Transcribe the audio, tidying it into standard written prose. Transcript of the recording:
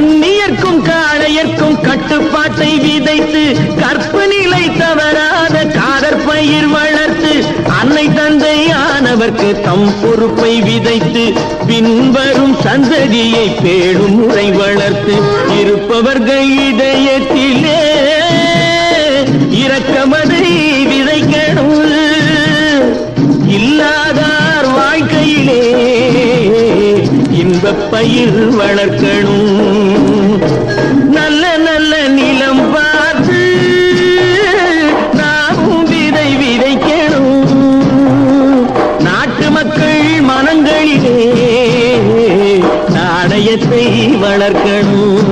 கன்னியர்க்கும் காளையர்க்கும் கட்டுப்பாட்டை விதைத்து கற்பு நிலை தவறாத காதற் பயிர் வளர்த்து அன்னை தந்தையானவர்க்கு தம் பொறுப்பை விதைத்து பின்வரும் சந்ததியை பேடும் முறை வளர்த்து இருப்பவர்கள் இதயத்திலே இரக்கமதை விதைக்கணும் இல்லாதார் வாழ்க்கையிலே இன்பப் பயிர் வளர்க்கணும் நல்ல நல்ல நிலம் பார்த்து நாமும் விதை விதைக்கணும் நாட்டு மக்கள் மனங்களிலே நாணயத்தை வளர்க்கணும்